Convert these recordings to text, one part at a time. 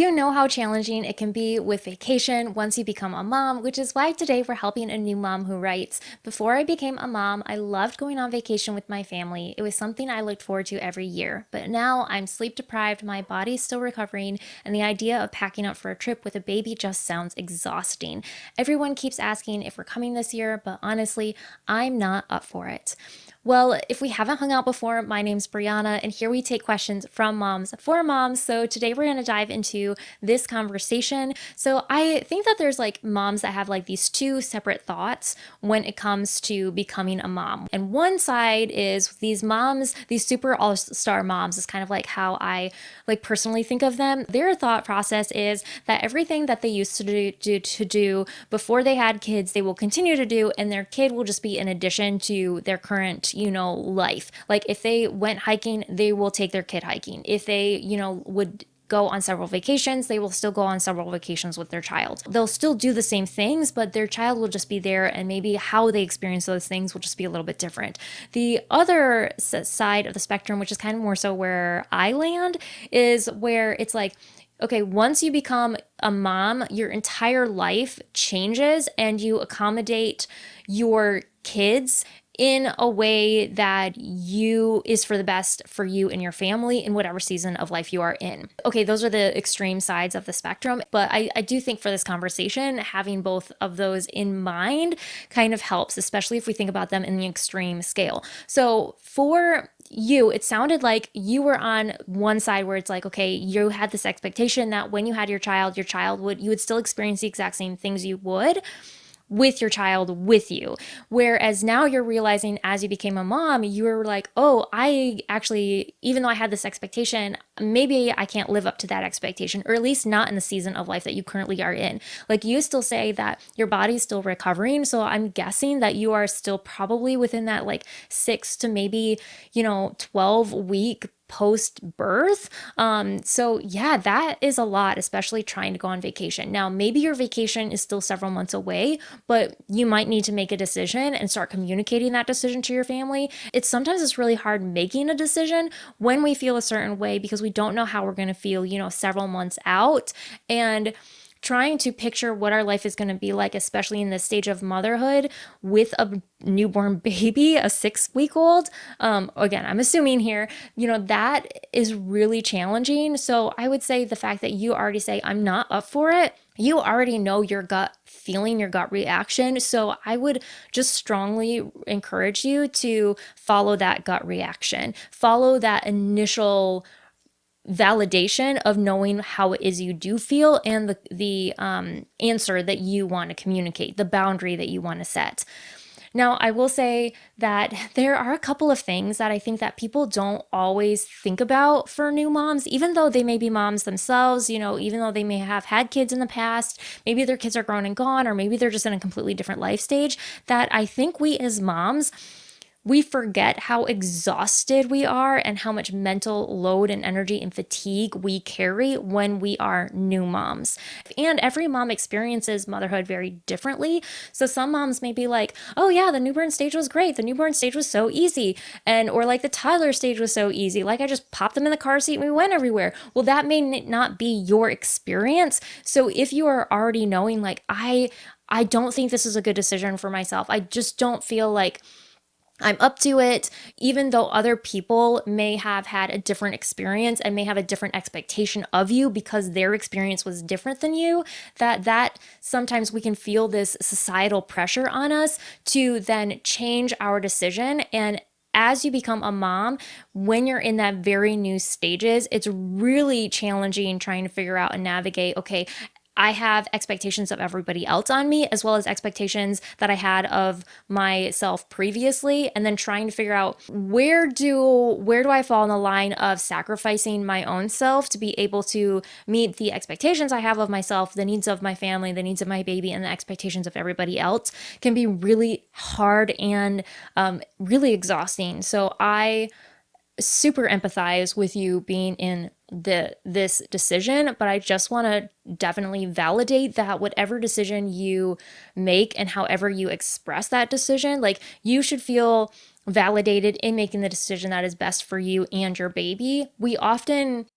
You know how challenging it can be with vacation once you become a mom, which is why today we're helping a new mom who writes, "Before I became a mom, I loved going on vacation with my family. It was something I looked forward to every year. But now I'm sleep deprived, my body's still recovering, and the idea of packing up for a trip with a baby just sounds exhausting. Everyone keeps asking if we're coming this year, but honestly, I'm not up for it." Well, if we haven't hung out before, my name's Brianna, and here we take questions from moms for moms. So today we're going to dive into this conversation. So I think that there's like moms that have like these two separate thoughts when it comes to becoming a mom. And one side is these moms, these super all-star moms, is kind of like how I like personally think of them. Their thought process is that everything that they used to do before they had kids, they will continue to do, and their kid will just be an addition to their current, life. Like if they went hiking, they will take their kid hiking. If they, would go on several vacations, they will still go on several vacations with their child. They'll still do the same things, but their child will just be there, and maybe how they experience those things will just be a little bit different. The other side of the spectrum, which is kind of more so where I land, is where it's like, okay, once you become a mom, your entire life changes and you accommodate your kids in a way that you is for the best for you and your family in whatever season of life you are in. Okay, those are the extreme sides of the spectrum, but I do think for this conversation, having both of those in mind kind of helps, especially if we think about them in the extreme scale. So for you, it sounded like you were on one side where it's like, okay, you had this expectation that when you had your child would, you would still experience the exact same things you would with your child with you. Whereas now you're realizing as you became a mom, you were like, oh, I actually, even though I had this expectation, maybe I can't live up to that expectation, or at least not in the season of life that you currently are in. Like you still say that your body's still recovering. So I'm guessing that you are still probably within that like 6 to maybe, 12-week post birth. So yeah, that is a lot, especially trying to go on vacation. Now, maybe your vacation is still several months away, but you might need to make a decision and start communicating that decision to your family. It's really hard making a decision when we feel a certain way because we don't know how we're going to feel, several months out. And trying to picture what our life is going to be like, especially in this stage of motherhood with a newborn baby, a 6-week old. Again, I'm assuming here, that is really challenging. So I would say the fact that you already say, I'm not up for it, you already know your gut feeling, your gut reaction. So I would just strongly encourage you to follow that gut reaction, follow that initial validation of knowing how it is you do feel and the answer that you want to communicate, the boundary that you want to set. Now, I will say that there are a couple of things that I think that people don't always think about for new moms, even though they may be moms themselves, even though they may have had kids in the past, maybe their kids are grown and gone, or maybe they're just in a completely different life stage, that I think we as moms, we forget how exhausted we are and how much mental load and energy and fatigue we carry when we are new moms. And every mom experiences motherhood very differently. So some moms may be like, oh yeah, the newborn stage was great. The newborn stage was so easy. Or like the toddler stage was so easy. Like I just popped them in the car seat and we went everywhere. Well, that may not be your experience. So if you are already knowing like, I don't think this is a good decision for myself. I just don't feel like I'm up to it, even though other people may have had a different experience and may have a different expectation of you because their experience was different than you, that sometimes we can feel this societal pressure on us to then change our decision. And as you become a mom, when you're in that very new stages, it's really challenging trying to figure out and navigate, okay, I have expectations of everybody else on me, as well as expectations that I had of myself previously, and then trying to figure out where do I fall in the line of sacrificing my own self to be able to meet the expectations I have of myself, the needs of my family, the needs of my baby, and the expectations of everybody else can be really hard and really exhausting. So I super empathize with you being in this decision, but I just want to definitely validate that whatever decision you make and however you express that decision, like you should feel validated in making the decision that is best for you and your baby. We often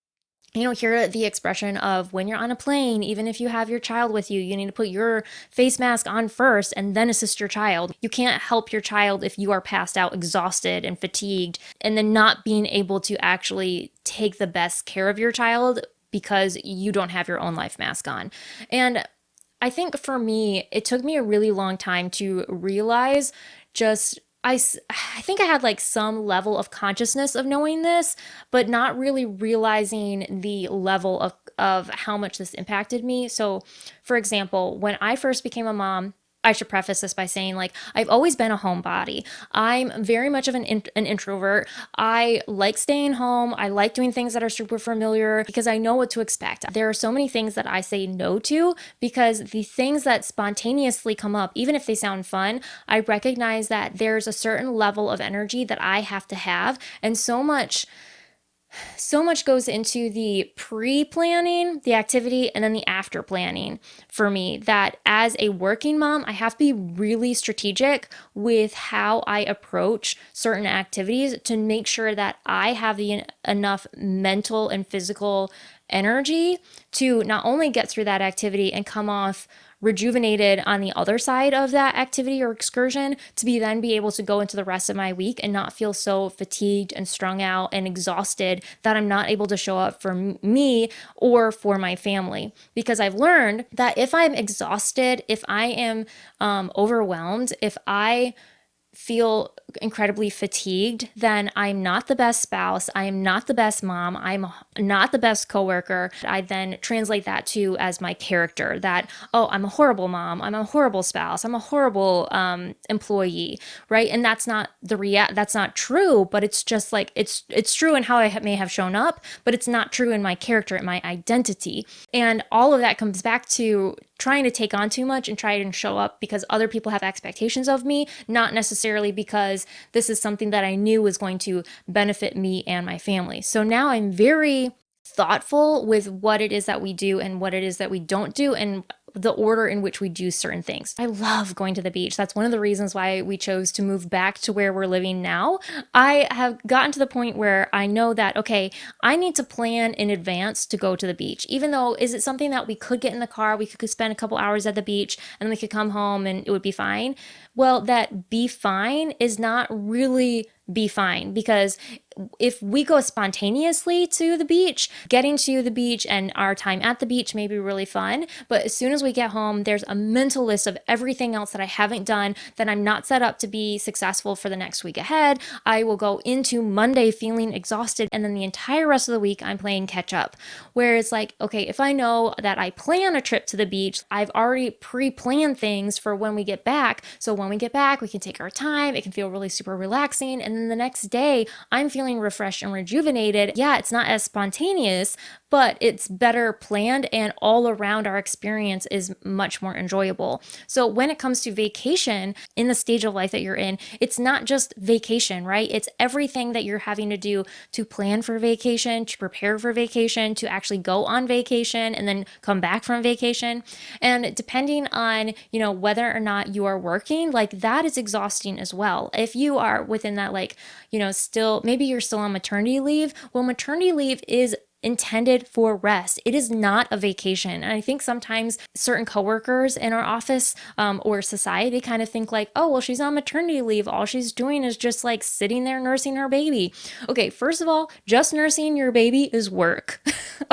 hear the expression of when you're on a plane, even if you have your child with you, you need to put your face mask on first and then assist your child. You can't help your child if you are passed out, exhausted, and fatigued, and then not being able to actually take the best care of your child because you don't have your own life mask on. And I think for me, it took me a really long time to realize just I think I had like some level of consciousness of knowing this, but not really realizing the level of how much this impacted me. So, for example, when I first became a mom, I should preface this by saying, like, I've always been a homebody. I'm very much of an introvert. I like staying home. I like doing things that are super familiar because I know what to expect. There are so many things that I say no to because the things that spontaneously come up, even if they sound fun, I recognize that there's a certain level of energy that I have to have. And so much goes into the pre-planning, the activity, and then the after planning for me, that as a working mom, I have to be really strategic with how I approach certain activities to make sure that I have the enough mental and physical energy to not only get through that activity and come off rejuvenated on the other side of that activity or excursion, to be able to go into the rest of my week and not feel so fatigued and strung out and exhausted that I'm not able to show up for me or for my family. Because I've learned that if I'm exhausted, if I am overwhelmed, if I feel incredibly fatigued, then I'm not the best spouse. I am not the best mom. I'm not the best coworker. I then translate that to as my character, that, oh, I'm a horrible mom. I'm a horrible spouse. I'm a horrible employee, right? And that's not that's not true, but it's just like, it's true in how I may have shown up, but it's not true in my character and my identity. And all of that comes back to trying to take on too much and try and show up because other people have expectations of me, not necessarily because this is something that I knew was going to benefit me and my family. So now I'm very thoughtful with what it is that we do and what it is that we don't do, and the order in which we do certain things. I love going to the beach. That's one of the reasons why we chose to move back to where we're living now. I have gotten to the point where I know that, okay, I need to plan in advance to go to the beach. Even though, is it something that we could get in the car, we could spend a couple hours at the beach, and then we could come home and it would be fine? Well, that be fine is not really be fine, because if we go spontaneously to the beach, getting to the beach and our time at the beach may be really fun. But as soon as we get home, there's a mental list of everything else that I haven't done, that I'm not set up to be successful for the next week ahead. I will go into Monday feeling exhausted, and then the entire rest of the week I'm playing catch up. Where it's like, okay, if I know that I plan a trip to the beach, I've already pre-planned things for when we get back. So when we get back, we can take our time. It can feel really super relaxing. And then the next day, I'm feeling refreshed and rejuvenated. Yeah, it's not as spontaneous, but it's better planned, and all around our experience is much more enjoyable. So when it comes to vacation, in the stage of life that you're in, it's not just vacation, right? It's everything that you're having to do to plan for vacation, to prepare for vacation, to actually go on vacation and then come back from vacation. And depending on, whether or not you are working, like, that is exhausting as well. If you are within that, like, still, maybe you're still on maternity leave. Well, maternity leave is intended for rest. It is not a vacation. And I think sometimes certain coworkers in our office or society kind of think like, oh, well, she's on maternity leave. All she's doing is just like sitting there nursing her baby. Okay, first of all, just nursing your baby is work.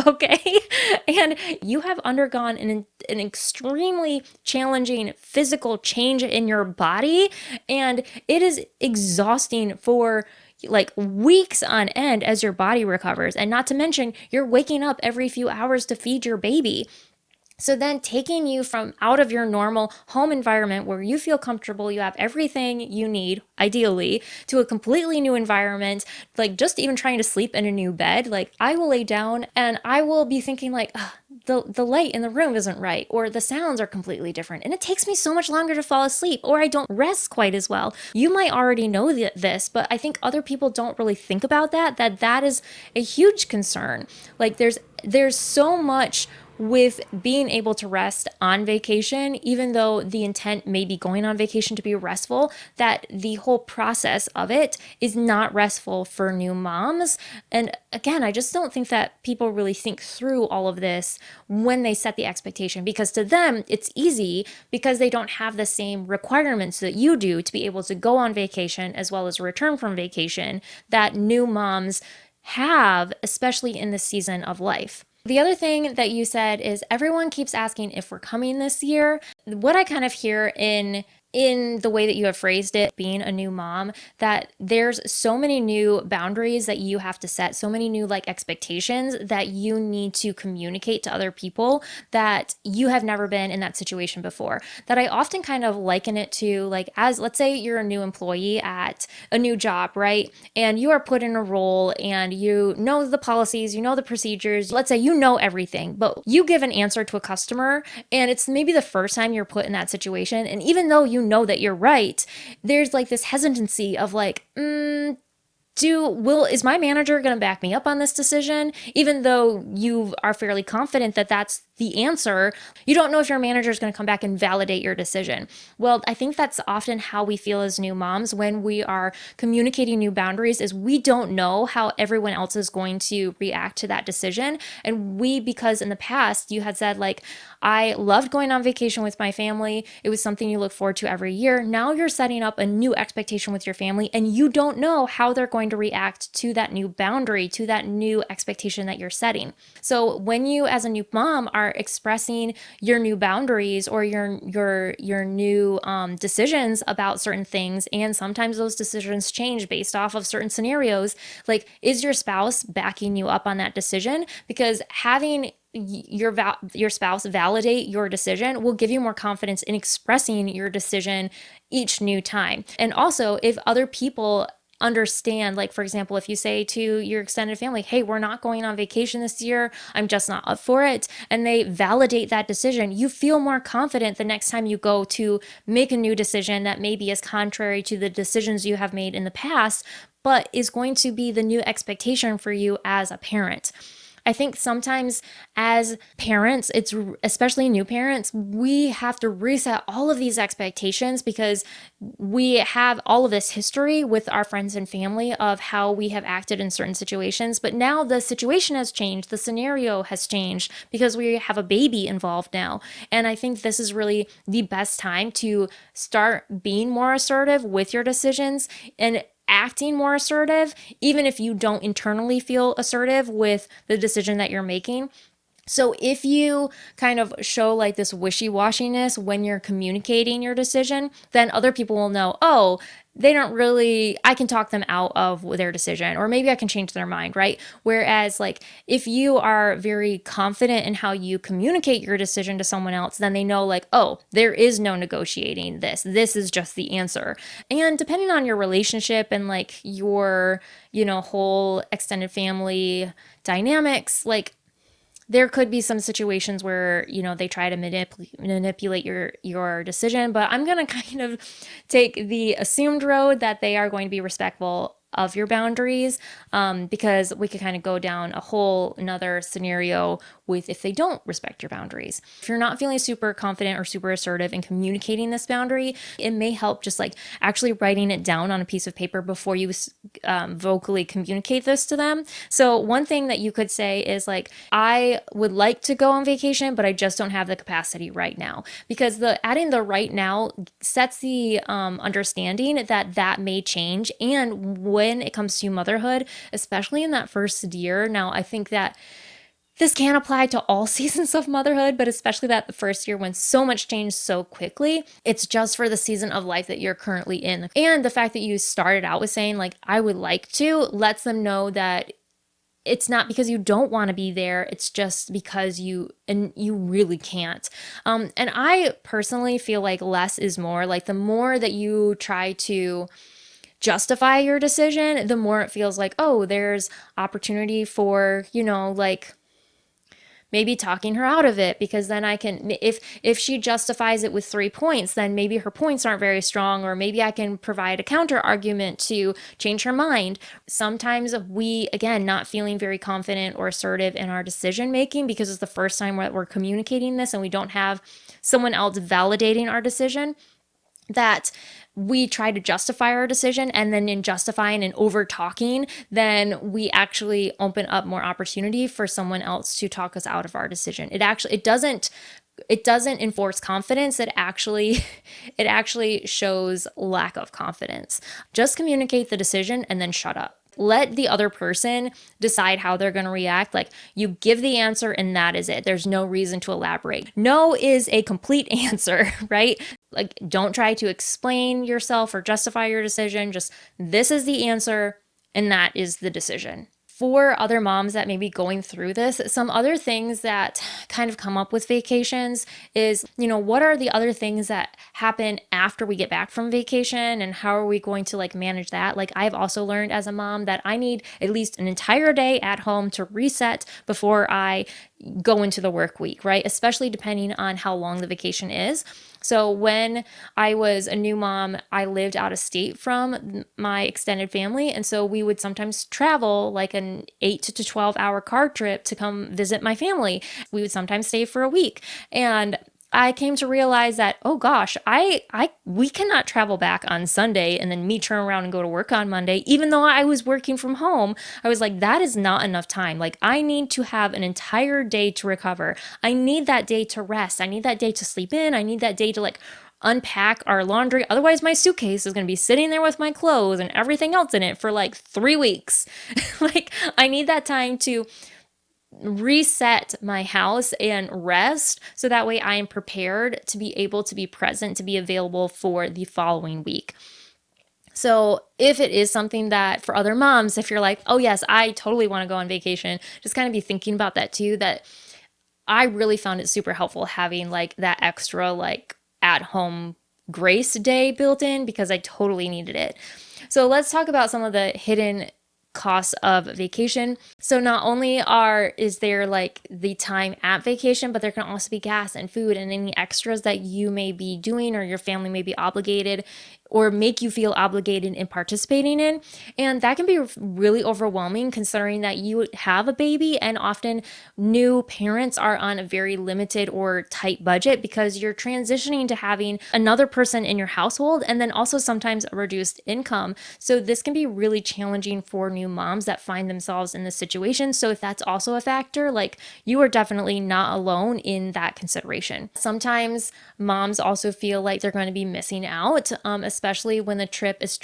Okay. And you have undergone an extremely challenging physical change in your body. And it is exhausting for like weeks on end as your body recovers. And not to mention, you're waking up every few hours to feed your baby. So then taking you from out of your normal home environment where you feel comfortable, you have everything you need, ideally, to a completely new environment, like just even trying to sleep in a new bed. Like, I will lay down and I will be thinking like, the light in the room isn't right, or the sounds are completely different, and it takes me so much longer to fall asleep, or I don't rest quite as well. You might already know this, but I think other people don't really think about that is a huge concern. Like, there's so much with being able to rest on vacation, even though the intent may be going on vacation to be restful, that the whole process of it is not restful for new moms. And again, I just don't think that people really think through all of this when they set the expectation, because to them it's easy because they don't have the same requirements that you do to be able to go on vacation as well as return from vacation that new moms have, especially in this season of life. The other thing that you said is everyone keeps asking if we're coming this year. What I kind of hear in the way that you have phrased it, being a new mom, that there's so many new boundaries that you have to set, so many new like expectations that you need to communicate to other people that you have never been in that situation before. That I often kind of liken it to like, as let's say you're a new employee at a new job, right? And you are put in a role and you know the policies, you know the procedures. Let's say you know everything, but you give an answer to a customer and it's maybe the first time you're put in that situation. And even though you know that you're right, there's like this hesitancy of like, is my manager going to back me up on this decision? Even though you are fairly confident that that's the answer, you don't know if your manager is going to come back and validate your decision. Well, I think that's often how we feel as new moms when we are communicating new boundaries, is we don't know how everyone else is going to react to that decision. And because in the past you had said like, I loved going on vacation with my family. It was something you look forward to every year. Now you're setting up a new expectation with your family and you don't know how they're going to react to that new boundary, to that new expectation that you're setting. So when you as a new mom are expressing your new boundaries or your new decisions about certain things, and sometimes those decisions change based off of certain scenarios, like is your spouse backing you up on that decision? Because having your spouse validate your decision will give you more confidence in expressing your decision each new time. And also, if other people understand, like for example, if you say to your extended family, hey, we're not going on vacation this year, I'm just not up for it, and they validate that decision, you feel more confident the next time you go to make a new decision that maybe is contrary to the decisions you have made in the past, but is going to be the new expectation for you as a parent. I think sometimes as parents, it's especially new parents, we have to reset all of these expectations because we have all of this history with our friends and family of how we have acted in certain situations. But now the situation has changed, the scenario has changed because we have a baby involved now. And I think this is really the best time to start being more assertive with your decisions and acting more assertive, even if you don't internally feel assertive with the decision that you're making. So if you kind of show like this wishy-washiness when you're communicating your decision, then other people will know, oh, they don't really, I can talk them out of their decision, or maybe I can change their mind, right? Whereas like if you are very confident in how you communicate your decision to someone else, then they know like, oh, there is no negotiating this. This is just the answer. And depending on your relationship and like your, whole extended family dynamics, like there could be some situations where they try to manipulate your decision, but I'm going to kind of take the assumed road that they are going to be respectful of your boundaries, because we could kind of go down a whole another scenario with if they don't respect your boundaries. If you're not feeling super confident or super assertive in communicating this boundary, it may help just like actually writing it down on a piece of paper before you vocally communicate this to them. So one thing that you could say is like, I would like to go on vacation, but I just don't have the capacity right now, because the adding the right now sets the understanding that that may change. And when it comes to motherhood, especially in that first year, now I think that this can apply to all seasons of motherhood, but especially that the first year when so much changed so quickly, it's just for the season of life that you're currently in. And the fact that you started out with saying like, I would like to, lets them know that it's not because you don't want to be there. It's just because you really can't. And I personally feel like less is more. Like the more that you try to justify your decision, the more it feels like, oh, there's opportunity for, like maybe talking her out of it, because then I can, if she justifies it with 3 points, then maybe her points aren't very strong, or maybe I can provide a counter argument to change her mind. Sometimes we, again, not feeling very confident or assertive in our decision making because it's the first time we're communicating this and we don't have someone else validating our decision, that we try to justify our decision, and then in justifying and over talking, then we actually open up more opportunity for someone else to talk us out of our decision. It doesn't enforce confidence. It actually shows lack of confidence. Just communicate the decision and then shut up. Let the other person decide how they're going to react. Like, you give the answer and that is it. There's no reason to elaborate. No is a complete answer, right? Like, don't try to explain yourself or justify your decision. Just, this is the answer and that is the decision. For other moms that may be going through this, some other things that kind of come up with vacations is, what are the other things that happen after we get back from vacation, and how are we going to manage that? Like, I've also learned as a mom that I need at least an entire day at home to reset before I go into the work week, right? Especially depending on how long the vacation is. So when I was a new mom, I lived out of state from my extended family. And so we would sometimes travel like an 8 to 12 hour car trip to come visit my family. We would sometimes stay for a week. And I came to realize that, oh gosh, we cannot travel back on Sunday and then me turn around and go to work on Monday. Even though I was working from home, I was like, that is not enough time. Like, I need to have an entire day to recover. I need that day to rest. I need that day to sleep in. I need that day to unpack our laundry. Otherwise, my suitcase is going to be sitting there with my clothes and everything else in it for 3 weeks. I need that time to reset my house and rest, so that way I am prepared to be able to be present, to be available for the following week. So if it is something that for other moms, if you're like, oh yes, I totally want to go on vacation, just kind of be thinking about that too, that I really found it super helpful having that extra at home grace day built in, because I totally needed it. So let's talk about some of the hidden costs of vacation. So not only is there the time at vacation, but there can also be gas and food and any extras that you may be doing or your family may be obligated or make you feel obligated in participating in. And that can be really overwhelming, considering that you have a baby, and often new parents are on a very limited or tight budget because you're transitioning to having another person in your household, and then also sometimes a reduced income. So this can be really challenging for new moms that find themselves in this situation. So if that's also a factor, you are definitely not alone in that consideration. Sometimes moms also feel like they're going to be missing out, especially when the trip is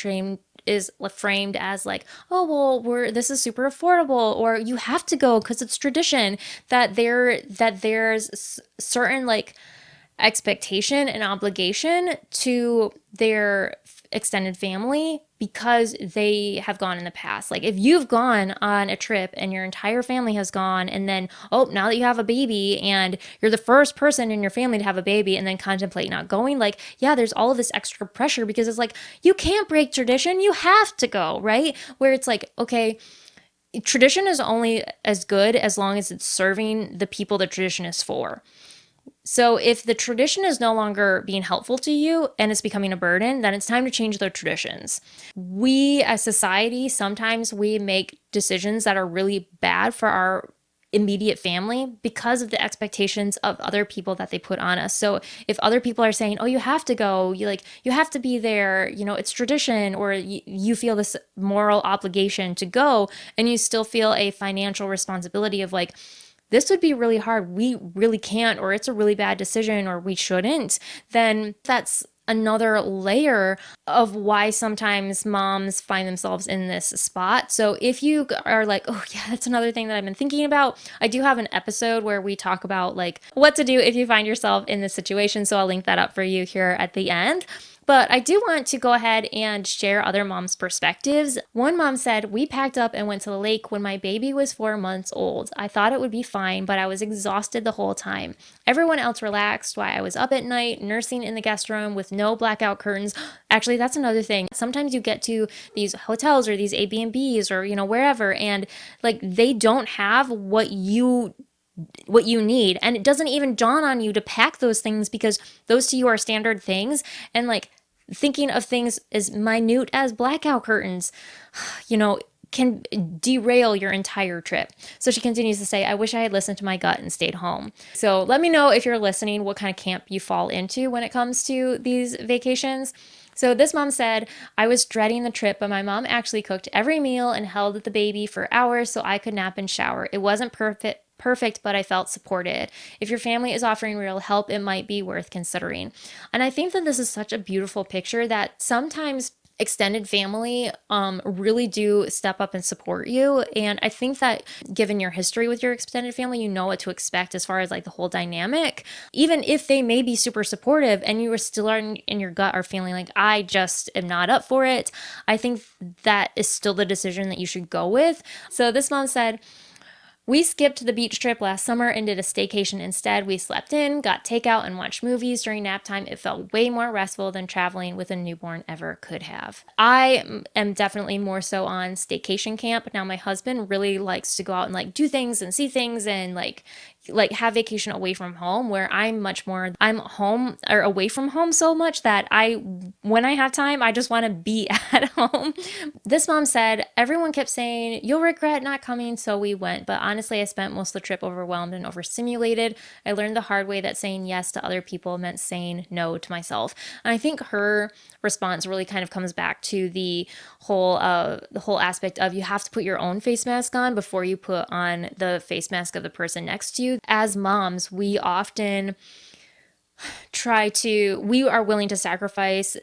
framed as oh well, this is super affordable, or you have to go because it's tradition. That there's certain expectation and obligation to their extended family because they have gone in the past. If you've gone on a trip and your entire family has gone, and then, oh, now that you have a baby and you're the first person in your family to have a baby and then contemplate not going, yeah, there's all of this extra pressure because it's you can't break tradition, you have to go, right? Where it's okay, tradition is only as good as long as it's serving the people the tradition is for. So if the tradition is no longer being helpful to you and it's becoming a burden, then it's time to change their traditions. We as society, sometimes we make decisions that are really bad for our immediate family because of the expectations of other people that they put on us. So if other people are saying, oh, you have to go, you have to be there, it's tradition, or you feel this moral obligation to go, and you still feel a financial responsibility of this would be really hard, we really can't, or it's a really bad decision, or we shouldn't, then that's another layer of why sometimes moms find themselves in this spot. So if you are oh yeah, that's another thing that I've been thinking about, I do have an episode where we talk about what to do if you find yourself in this situation. So I'll link that up for you here at the end. But I do want to go ahead and share other moms' perspectives. One mom said, we packed up and went to the lake when my baby was 4 months old. I thought it would be fine, but I was exhausted the whole time. Everyone else relaxed while I was up at night, nursing in the guest room with no blackout curtains. Actually, that's another thing. Sometimes you get to these hotels or these Airbnbs or, wherever, and they don't have what you what you need. And it doesn't even dawn on you to pack those things because those to you are standard things. And like thinking of things as minute as blackout curtains, you know, can derail your entire trip. So she continues to say, I wish I had listened to my gut and stayed home. So let me know if you're listening, what kind of camp you fall into when it comes to these vacations. So this mom said, I was dreading the trip, but my mom actually cooked every meal and held the baby for hours so I could nap and shower. It wasn't perfect, but I felt supported. If your family is offering real help, it might be worth considering. And I think that this is such a beautiful picture that sometimes extended family really do step up and support you. And I think that given your history with your extended family, you know what to expect as far as like the whole dynamic. Even if they may be super supportive and you are still in your gut are feeling like, I just am not up for it, I think that is still the decision that you should go with. So this mom said, we skipped the beach trip last summer and did a staycation instead. We slept in, got takeout, and watched movies during nap time. It felt way more restful than traveling with a newborn ever could have. I am definitely more so on staycation camp. Now, my husband really likes to go out and like do things and see things and like have vacation away from home, where I'm much more, I'm home or away from home so much that when I have time, I just want to be at home. This mom said, everyone kept saying, you'll regret not coming, so we went. But honestly, I spent most of the trip overwhelmed and overstimulated. I learned the hard way that saying yes to other people meant saying no to myself. And I think her response really kind of comes back to the whole aspect of you have to put your own face mask on before you put on the face mask of the person next to you. As moms, we often we are willing to sacrifice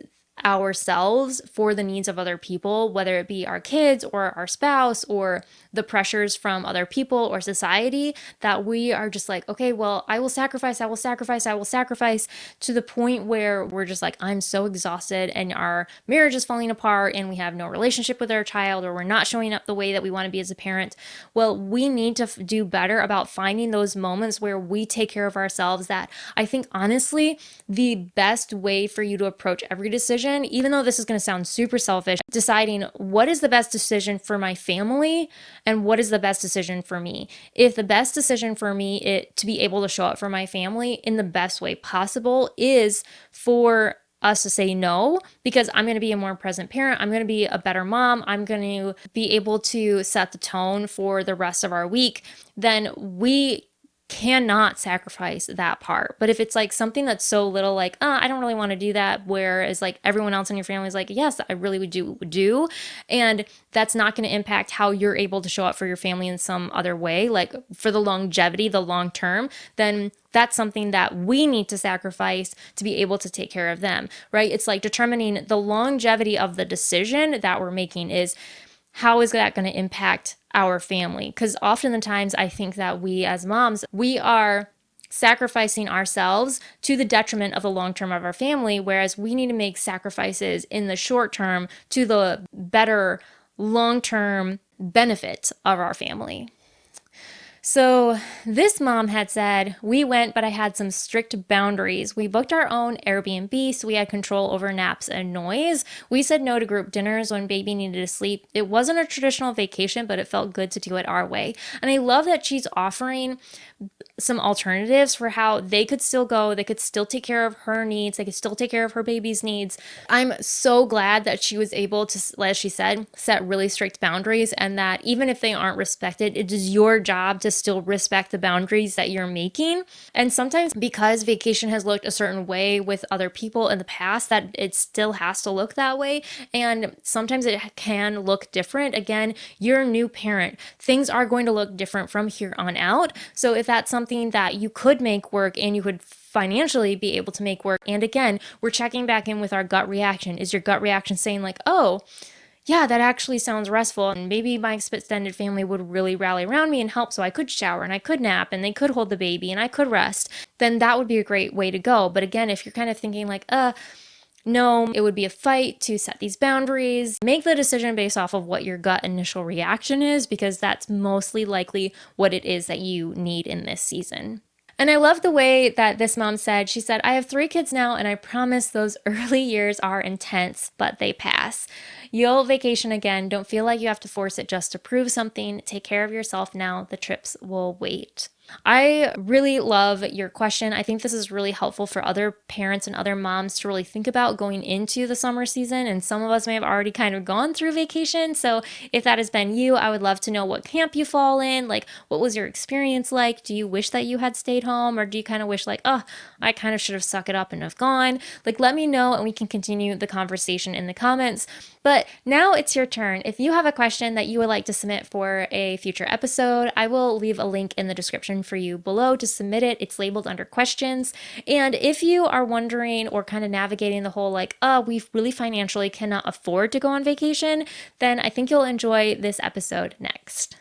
ourselves for the needs of other people, whether it be our kids or our spouse or the pressures from other people or society, that we are just like, okay, well, I will sacrifice to the point where we're just like, I'm so exhausted and our marriage is falling apart and we have no relationship with our child, or we're not showing up the way that we want to be as a parent. Well, we need to do better about finding those moments where we take care of ourselves. That I think honestly, the best way for you to approach every decision, even though this is going to sound super selfish, deciding what is the best decision for my family and what is the best decision for me. If the best decision for me to be able to show up for my family in the best way possible is for us to say no, because I'm going to be a more present parent, I'm going to be a better mom, I'm going to be able to set the tone for the rest of our week, then we cannot sacrifice that part. But if it's like something that's so little, like, I don't really want to do that, whereas like everyone else in your family is like, yes, I really would do, and that's not going to impact how you're able to show up for your family in some other way, like for the longevity, the long term, then that's something that we need to sacrifice to be able to take care of them, right? It's like determining the longevity of the decision that we're making is, how is that going to impact our family? Because often the times I think that we as moms, we are sacrificing ourselves to the detriment of the long term of our family, whereas we need to make sacrifices in the short term to the better long term benefit of our family. So this mom had said, we went, but I had some strict boundaries. We booked our own Airbnb, so we had control over naps and noise. We said no to group dinners when baby needed to sleep. It wasn't a traditional vacation, but it felt good to do it our way. And I love that she's offering some alternatives for how they could still go, they could still take care of her needs, they could still take care of her baby's needs. I'm so glad that she was able to, as she said, set really strict boundaries, and that even if they aren't respected, it is your job to still respect the boundaries that you're making. And sometimes because vacation has looked a certain way with other people in the past, that it still has to look that way. And sometimes it can look different. Again, you're a new parent. Things are going to look different from here on out. So if that's something that you could make work and you could financially be able to make work, and again, we're checking back in with our gut reaction. Is your gut reaction saying like, oh, yeah, that actually sounds restful, and maybe my extended family would really rally around me and help so I could shower and I could nap and they could hold the baby and I could rest, then that would be a great way to go. But again, if you're kind of thinking like, no, it would be a fight to set these boundaries, make the decision based off of what your gut initial reaction is, because that's mostly likely what it is that you need in this season. And I love the way that this mom said, she said, I have 3 kids now, and I promise those early years are intense, but they pass. You'll vacation again. Don't feel like you have to force it just to prove something. Take care of yourself now. The trips will wait. I really love your question. I think this is really helpful for other parents and other moms to really think about going into the summer season. And some of us may have already kind of gone through vacation. So if that has been you, I would love to know what camp you fall in. Like, what was your experience like? Do you wish that you had stayed home? Or do you kind of wish, like, oh, I kind of should have suck it up and have gone? Like, let me know and we can continue the conversation in the comments. But now it's your turn. If you have a question that you would like to submit for a future episode, I will leave a link in the description for you below to submit it. It's labeled under questions. And if you are wondering or kind of navigating the whole like, oh, we really financially cannot afford to go on vacation, then I think you'll enjoy this episode next.